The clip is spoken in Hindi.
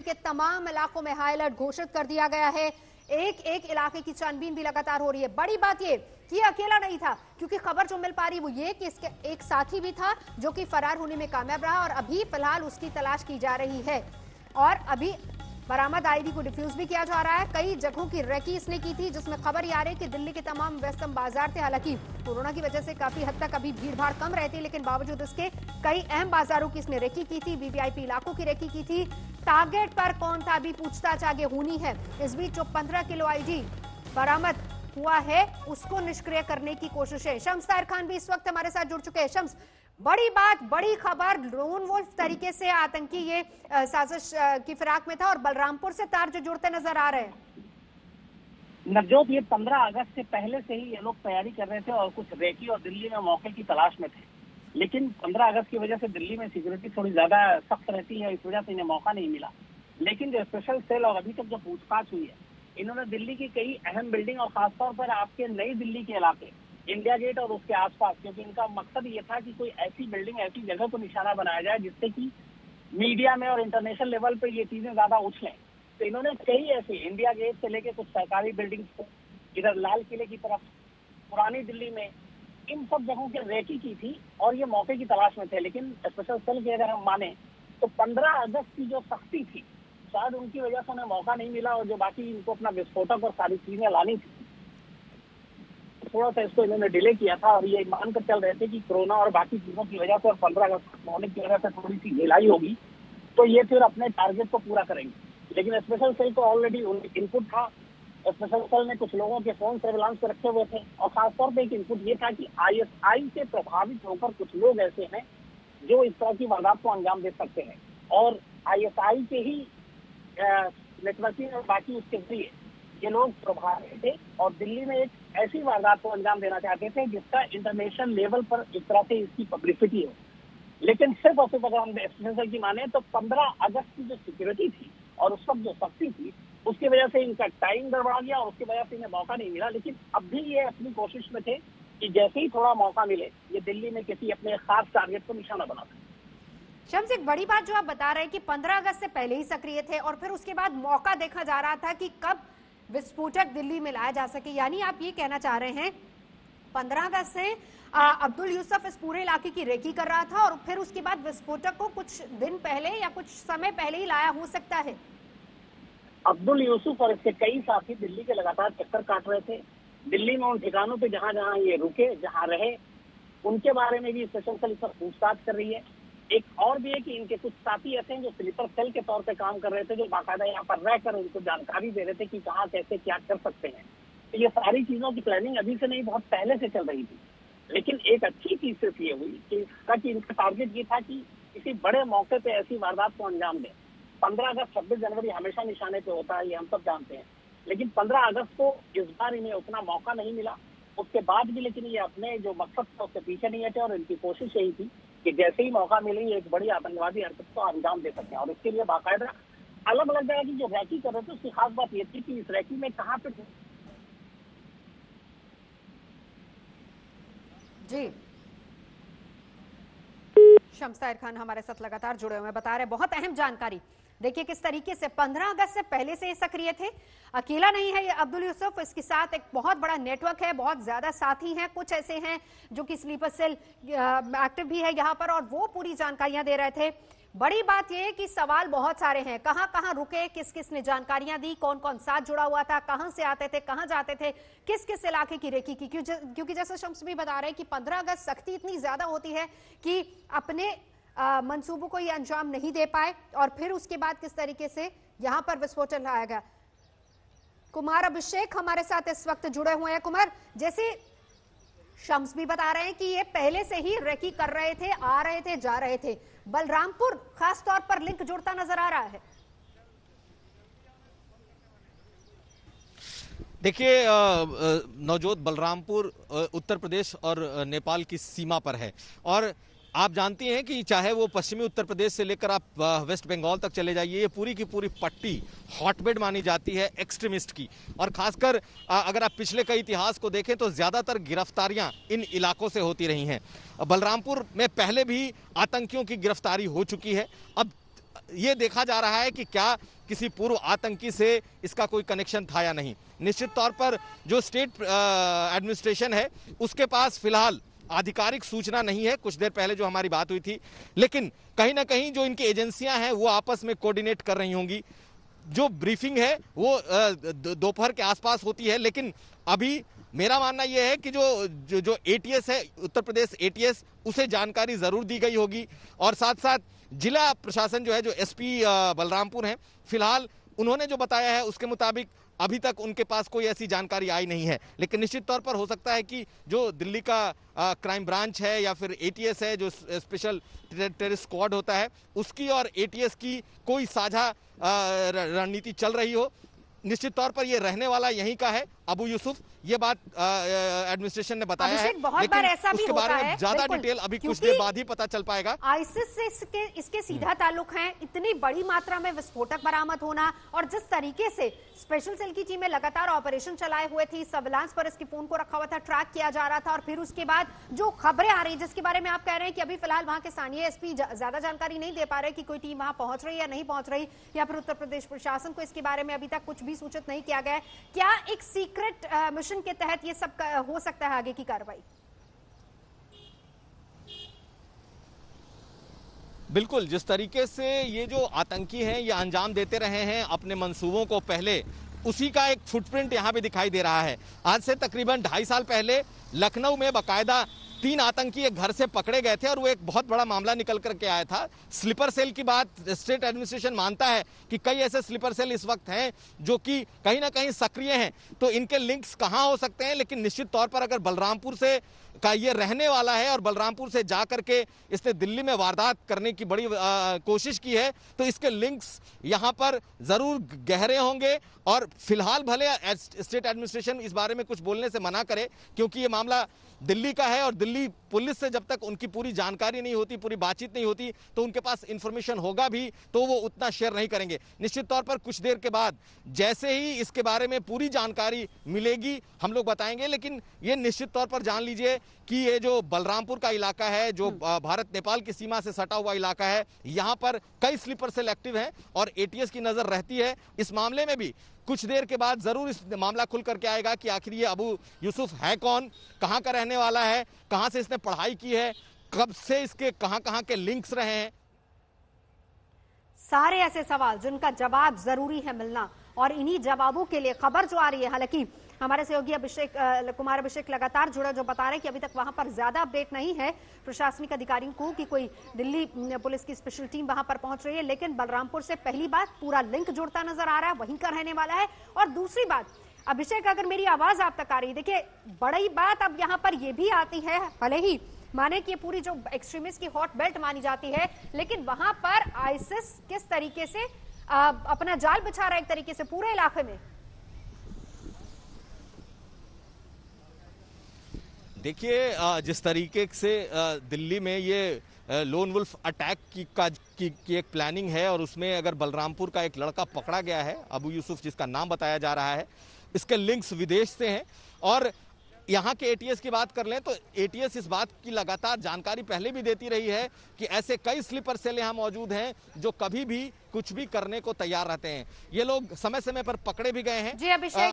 के तमाम इलाकों में हाई अलर्ट घोषित कर दिया गया है। एक एक इलाके की छानबीन भी लगातार हो रही है। बड़ी बात ये कि अकेला नहीं था, क्योंकि खबर जो मिल पा रही वो ये कि इसके एक साथी भी था जो कि फरार होने में कामयाब रहा और अभी फिलहाल उसकी तलाश की जा रही है। और अभी बरामद आईडी को डिफ्यूज भी किया जा रहा है। कई जगहों की रेकी इसने की थी, जिसमें खबर ये आ रही है कि दिल्ली के तमाम व्यस्तम बाजार थे। हालांकि कोरोना की वजह से काफी हद तक अभी भीड़ भाड़ कम रहती है, लेकिन बावजूद इसके कई अहम बाजारों की इसने रेकी की थी, वीवीआईपी इलाकों की रेकी की थी। टारगेट पर कौन था, अभी पूछताछ आगे होनी है। इस बीच जो 15 किलो आईडी बरामद हुआ है उसको निष्क्रिय करने की कोशिश है। शम्स ताहिर खान भी इस वक्त हमारे साथ जुड़ चुके हैं। शम्स, बड़ी बात, बड़ी खबर, लोन वुल्फ तरीके से आतंकी ये साजिश की फिराक में था और बलरामपुर से तार जो जुड़ते नजर आ रहे हैं। नवजोत, ये 15 अगस्त से पहले से ही ये लोग तैयारी कर रहे थे और कुछ रेकी और दिल्ली में मौके की तलाश में थे, लेकिन 15 अगस्त की वजह से दिल्ली में सिक्योरिटी थोड़ी ज्यादा सख्त रहती है, इस वजह से इन्हें मौका नहीं मिला। लेकिन जो स्पेशल सेल और अभी तक जो पूछताछ हुई है, इन्होंने दिल्ली की कई अहम बिल्डिंग और खासतौर पर आपके नई दिल्ली के इलाके, इंडिया गेट और उसके आसपास, क्योंकि इनका मकसद ये था कि कोई ऐसी बिल्डिंग, ऐसी जगह को निशाना बनाया जाए जिससे कि मीडिया में और इंटरनेशनल लेवल पे ये चीजें ज्यादा उछलें। तो इन्होंने कई ऐसी इंडिया गेट से लेके कुछ सरकारी बिल्डिंग्स को, इधर लाल किले की तरफ, पुरानी दिल्ली में, इन सब जगहों की रेकी की थी और ये मौके की तलाश में थे। लेकिन स्पेशल सेल के अगर हम माने तो 15 अगस्त की जो सख्ती थी, शायद उनकी वजह से उन्हें मौका नहीं मिला और जो बाकी इनको अपना विस्फोटक और सारी चीजें लानी थी, थोड़ा सा इसको इन्होंने डिले किया था। और ये मानकर चल रहे थे कि कोरोना और बाकी चीजों की वजह से और 15 अगस्त होने की वजह से थोड़ी सी ढिलाई होगी तो ये फिर अपने टारगेट को पूरा करेंगे। लेकिन स्पेशल सेल को ऑलरेडी इनपुट था। स्पेशल सेल ने कुछ लोगों के फोन सर्विलांस पे रखे हुए थे और खासतौर पर एक इनपुट ये था कि ISI से प्रभावित होकर कुछ लोग ऐसे हैं जो इस तरह की वारदात को अंजाम दे सकते हैं और ISI के ही नेटवर्किंग और बाकी उसके जरिए ये लोग प्रभावित थे और दिल्ली में एक ऐसी वारदात को अंजाम देना चाहते थे जिसका इंटरनेशनल लेवल पर इस तरह से इसकी पब्लिसिटी हो। लेकिन सिर्फ और सिर्फ अगर हम स्पेशल की माने तो 15 अगस्त की जो सिक्योरिटी थी और उस वक्त जो सख्ती थी, उसकी वजह से इनका टाइम गड़बड़ा गया और उसकी वजह से इन्हें मौका नहीं मिला। लेकिन अब भी ये अपनी कोशिश में थे कि जैसे ही थोड़ा मौका मिले ये दिल्ली में किसी अपने खास टारगेट को निशाना बना सके। शम्स, एक बड़ी बात जो आप बता रहे हैं कि 15 अगस्त से पहले ही सक्रिय थे और फिर उसके बाद मौका देखा जा रहा था कि कब विस्फोटक दिल्ली में लाया जा सके, यानी आप ये कहना चाह रहे हैं 15 अगस्त से अब्दुल यूसुफ इस पूरे इलाके की रेकी कर रहा था और फिर उसके बाद विस्फोटक को कुछ दिन पहले या कुछ समय पहले ही लाया हो सकता है। अब्दुल यूसुफ और इसके कई साथी दिल्ली के लगातार चक्कर काट रहे थे। दिल्ली में उन ठिकानों पे जहां जहां ये रुके, जहां रहे, उनके बारे में भी स्पेशल सेल पर पूछताछ कर रही है। एक और भी है कि इनके कुछ साथी ऐसे हैं जो स्लीपर सेल के तौर पे काम कर रहे थे, जो बाकायदा यहाँ पर रहकर उनको जानकारी दे रहे थे कि कहाँ कैसे क्या कर सकते हैं। तो ये सारी चीजों की प्लानिंग अभी से नहीं, बहुत पहले से चल रही थी। लेकिन एक अच्छी चीज सिर्फ ये हुई कि इनका टारगेट ये था कि किसी बड़े मौके पे ऐसी वारदात को अंजाम दें। 15 अगस्त 26 जनवरी हमेशा निशाने पे होता है, ये हम सब जानते हैं, लेकिन 15 अगस्त को इस बार इन्हें उतना मौका नहीं मिला। उसके बाद भी लेकिन ये अपने जो मकसद था उससे पीछे नहीं हटे और इनकी कोशिश यही थी कि जैसे ही मौका मिले एक बड़ी आतंकवादी हरकत को अंजाम दे सकें। और इसके लिए बाकायदा अलग अलग जगह की जो रैकी कर रहे थे उसकी खास बात ये थी कि इस रैकी में कहाँ पे जी शम्स ताहिर खान हमारे साथ लगातार जुड़े हुए हैं, बता रहे बहुत अहम जानकारी। देखिए किस तरीके से 15 अगस्त से पहले से ये सक्रिय थे। अकेला नहीं है ये अब्दुल यूसुफ, इसके साथ एक बहुत बड़ा नेटवर्क है, बहुत ज्यादा साथी हैं, कुछ ऐसे हैं जो कि स्लीपर सेल एक्टिव भी है यहाँ पर और वो पूरी जानकारियां दे रहे थे। बड़ी बात यह है कि सवाल बहुत सारे हैं, कहां कहां रुके, किस किस ने जानकारियां दी, कौन कौन साथ जुड़ा हुआ था, कहां से आते थे, कहां जाते थे, किस किस इलाके की रेकी की, क्योंकि जैसे शम्स भी बता रहे हैं कि 15 अगस्त सख्ती इतनी ज्यादा होती है कि अपने मंसूबों को ये अंजाम नहीं दे पाए और फिर उसके बाद किस तरीके से यहां पर विस्फोट लाया गया। कुमार अभिषेक हमारे साथ इस वक्त जुड़े हुए हैं। कुमार, जैसे शम्स भी बता रहे हैं कि ये पहले से ही रेकी कर रहे थे, आ रहे थे, जा रहे थे, बलरामपुर खास तौर पर लिंक जुड़ता नजर आ रहा है। देखिए नवजोत, बलरामपुर उत्तर प्रदेश और नेपाल की सीमा पर है और आप जानती हैं कि चाहे वो पश्चिमी उत्तर प्रदेश से लेकर आप वेस्ट बंगाल तक चले जाइए, ये पूरी की पूरी पट्टी हॉटबेड मानी जाती है एक्सट्रीमिस्ट की। और खासकर अगर आप पिछले कई इतिहास को देखें तो ज्यादातर गिरफ्तारियां इन इलाकों से होती रही हैं। बलरामपुर में पहले भी आतंकियों की गिरफ्तारी हो चुकी है। अब ये देखा जा रहा है कि क्या किसी पूर्व आतंकी से इसका कोई कनेक्शन था या नहीं। निश्चित तौर पर जो स्टेट एडमिनिस्ट्रेशन है उसके पास फिलहाल आधिकारिक सूचना नहीं है। कुछ देर पहले जो हमारी बात हुई थी, लेकिन कहीं ना कहीं जो इनकी एजेंसियां हैं वो आपस में कोऑर्डिनेट कर रही होंगी। जो ब्रीफिंग है वो दोपहर के आसपास होती है, लेकिन अभी मेरा मानना यह है कि जो एटीएस है, उत्तर प्रदेश एटीएस, उसे जानकारी जरूर दी गई होगी। और साथ साथ जिला प्रशासन जो है, जो एसपी बलरामपुर हैं, फिलहाल उन्होंने जो बताया है उसके मुताबिक अभी तक उनके पास कोई ऐसी जानकारी आई नहीं है। लेकिन निश्चित तौर पर हो सकता है कि जो दिल्ली का क्राइम ब्रांच है या फिर एटीएस है, जो स्पेशल टेररिस्ट स्क्वाड होता है, उसकी और एटीएस की कोई साझा रणनीति चल रही हो। निश्चित तौर पर ये रहने वाला यहीं का है अबू यूसुफ, ये बात एडमिनिस्ट्रेशन ने बताया है। बहुत बार ऐसा भी उसके बारे में ज्यादा डिटेल अभी कुछ देर बाद ही पता चल पाएगा। आईसिस से इसके सीधा ताल्लुक है। इतनी बड़ी मात्रा में विस्फोटक बरामद होना और जिस तरीके से स्पेशल सेल की टीमें लगातार ऑपरेशन चलाए हुए थी, सर्विलांस पर इसके फोन को रखा हुआ था, ट्रैक किया जा रहा था, और फिर उसके बाद जो खबरें आ रही जिसके बारे में आप कह रहे हैं कि अभी फिलहाल वहां के स्थानीय एसपी ज्यादा जानकारी नहीं दे पा रहे कि कोई टीम वहां पहुंच रही है या नहीं पहुंच रही, या फिर उत्तर प्रदेश प्रशासन को इसके बारे में अभी तक कुछ भी सूचित नहीं किया गया है। क्या एक सीक्रेट मिशन के तहत ये सब हो सकता है आगे की कार्रवाई? बिल्कुल, जिस तरीके से ये जो आतंकी हैं ये अंजाम देते रहे हैं अपने मंसूबों को पहले, उसी का एक फुटप्रिंट यहाँ भी दिखाई दे रहा है। आज से तकरीबन 2.5 साल पहले लखनऊ में बाकायदा 3 आतंकी एक घर से पकड़े गए थे और वो एक बहुत बड़ा मामला निकल करके आया था। स्लीपर सेल की बात स्टेट एडमिनिस्ट्रेशन मानता है कि कई ऐसे स्लीपर सेल इस वक्त हैं जो कि कहीं ना कहीं सक्रिय हैं, तो इनके लिंक्स कहां हो सकते हैं। लेकिन निश्चित तौर पर अगर बलरामपुर से का ये रहने वाला है और बलरामपुर से जा करके इसने दिल्ली में वारदात करने की बड़ी कोशिश की है, तो इसके लिंक्स यहां पर जरूर गहरे होंगे। और फिलहाल भले स्टेट एडमिनिस्ट्रेशन इस बारे में कुछ बोलने से मना करे, क्योंकि ये मामला दिल्ली का है और दिल्ली पुलिस से जब तक उनकी पूरी जानकारी नहीं होती, पूरी बातचीत नहीं होती, तो उनके पास इंफॉर्मेशन होगा भी तो वो उतना शेयर नहीं करेंगे। निश्चित तौर पर कुछ देर के बाद जैसे ही इसके बारे में पूरी जानकारी मिलेगी हम लोग बताएंगे। लेकिन ये निश्चित तौर पर जान लीजिए कि ये जो बलरामपुर का इलाका है, जो भारत नेपाल की सीमा से सटा हुआ इलाका है, यहाँ पर कई स्लीपर सेल एक्टिव हैं और एटीएस की नजर रहती है। इस मामले में भी कुछ देर के बाद जरूर इस मामला खुल करके आएगा कि आखिर ये अबू यूसुफ है कौन, कहां का रहने वाला है, कहां से इसने पढ़ाई की है, कब से इसके कहां के लिंक्स रहे हैं। सारे ऐसे सवाल जिनका जवाब जरूरी है मिलना, और इन्हीं जवाबों के लिए खबर जो आ रही है, हालांकि हमारे सहयोगी कुमार अभिषेक लगातार जुड़े, जो बता रहे हैं कि अभी तक वहां पर ज्यादा अपडेट नहीं है प्रशासनिक अधिकारियों को कि कोई दिल्ली पुलिस की स्पेशल टीम वहां पर पहुंच रही है। लेकिन बलरामपुर से पहली बात पूरा लिंक जुड़ता नजर आ रहा है, वहीं का रहने वाला है। और दूसरी बात, अभिषेक, अगर मेरी आवाज आप तक आ रही है, देखिए बड़ी बात अब यहाँ पर यह भी आती है, भले ही माने कि पूरी जो एक्सट्रीमिस्ट की हॉट बेल्ट मानी जाती है, लेकिन वहां पर आईसिस किस तरीके से अपना जाल बिछा रहा है एक तरीके से पूरे इलाके में। देखिए, जिस तरीके से दिल्ली में ये लोन वुल्फ अटैक की एक प्लानिंग है और उसमें अगर बलरामपुर का एक लड़का पकड़ा गया है, अबू यूसुफ जिसका नाम बताया जा रहा है, इसके लिंक्स विदेश से हैं। और यहाँ के एटीएस की बात कर लें तो एटीएस इस बात की लगातार जानकारी पहले भी देती रही है कि ऐसे कई स्लीपर सेल यहाँ मौजूद हैं जो कभी भी कुछ भी करने को तैयार रहते हैं। ये लोग समय समय पर पकड़े भी गए हैं। जी अभिषेक।